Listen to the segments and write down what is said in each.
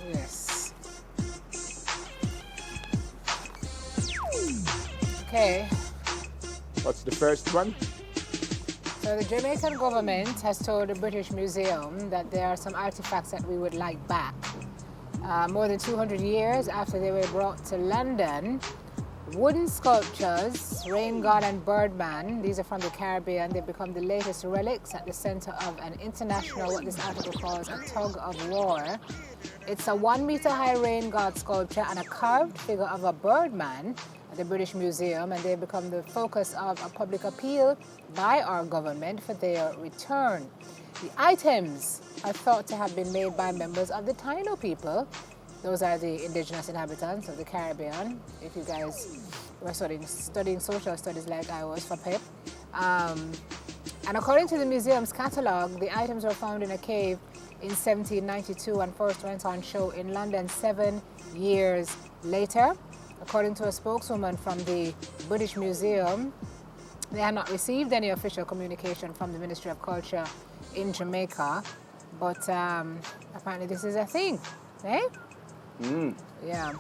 Yes. Okay. What's the first one? So the Jamaican government has told the British Museum that there are some artifacts that we would like back. More than 200 years after they were brought to London, wooden sculptures, Rain God and Birdman, these are from the Caribbean, they've become the latest relics at the center of an international, what this article calls a tug of war. It's a 1-meter high Rain God sculpture and a carved figure of a birdman at the British Museum, and they've become the focus of a public appeal by our government for their return. The items are thought to have been made by members of the Taino people. Those are the indigenous inhabitants of the Caribbean, if you guys were studying social studies like I was for PEP. And according to the museum's catalogue, the items were found in a cave in 1792 and first went on show in London 7 years later. According to a spokeswoman from the British Museum, they had not received any official communication from the Ministry of Culture in Jamaica, but apparently this is a thing, eh? Yeah.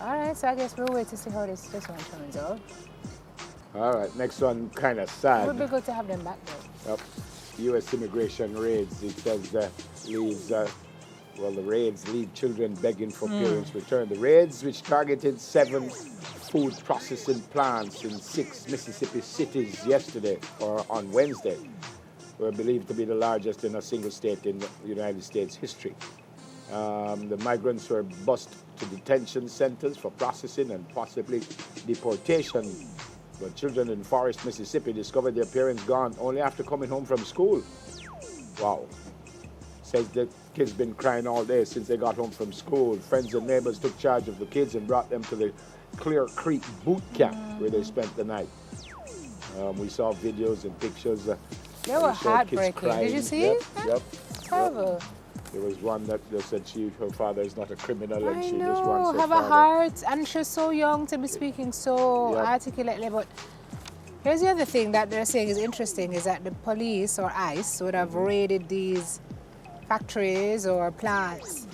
All right, so I guess we'll wait to see how this one turns out. All right, next one kind of It sad. would be good to have them back though. Yep. U.S. immigration raids, it says, the raids leave children begging for parents' return. The raids, which targeted 7 food processing plants in 6 Mississippi cities yesterday or on Wednesday, were believed to be the largest in a single state in the United States history. The migrants were bused to detention centers for processing and possibly deportation. But children in Forest, Mississippi discovered their parents gone only after coming home from school. Wow. Says the kids been crying all day since they got home from school. Friends and neighbors took charge of the kids and brought them to the Clear Creek boot camp where they spent the night. We saw videos and pictures. They were heartbreaking. Did you see it? Yep. Terrible. Yep. There was one that said her father is not a criminal and I she know, just wants her have father. a heart, and she's so young to be speaking so articulately. But here's the other thing that they're saying is interesting, is that the police or ICE would have raided these factories or plants,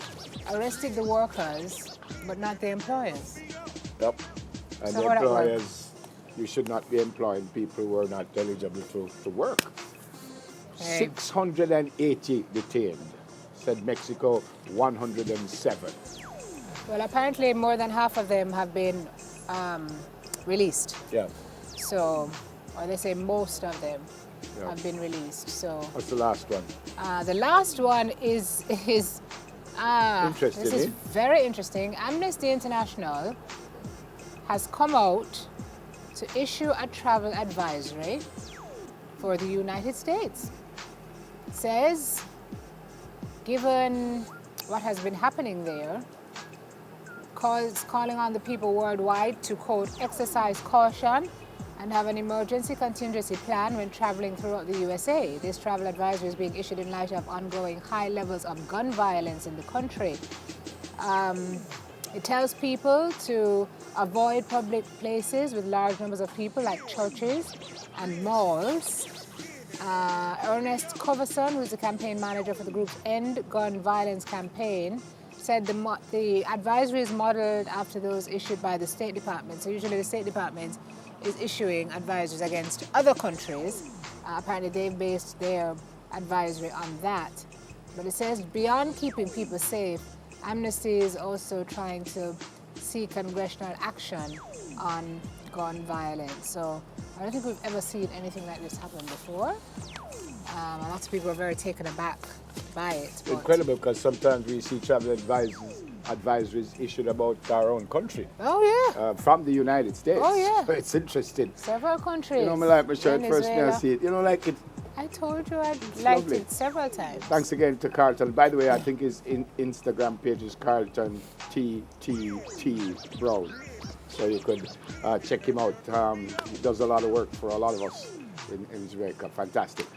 arrested the workers, but not the employers. Yep. And So the what at work? employers, you should not be employing people who are not eligible to work. Hey. 680 detained, said Mexico 107. Well, apparently more than half of them have been released. Yeah. So, or they say most of them Yeah. have been released. So, What's the last one? the last one is Interesting, this is eh? very interesting. Amnesty International has come out to issue a travel advisory for the United States. It says, given what has been happening there, calling on the people worldwide to, quote, exercise caution and have an emergency contingency plan when traveling throughout the USA. This travel advisory is being issued in light of ongoing high levels of gun violence in the country. It tells people to avoid public places with large numbers of people like churches and malls. Ernest Coverson, who's the campaign manager for the group's End Gun Violence campaign, said the advisory is modeled after those issued by the State Department. So usually the State Department is issuing advisories against other countries. Apparently they've based their advisory on that. But it says beyond keeping people safe, Amnesty is also trying to see congressional action on gun violence. So I don't think we've ever seen anything like this happen before. Lots of people are very taken aback by it. But Incredible, because sometimes we see travel advisories issued about our own country. Oh yeah, From the United States. Oh, yeah. So it's interesting. several countries. You know, me like my shirt first when I Venezuela. see it. You know, like it. I told you I liked lovely. it several times. Thanks again to Carlton. By the way, I think his Instagram page is Carlton TTT Brown. So you could check him out. He does a lot of work for a lot of us in Jamaica. Fantastic.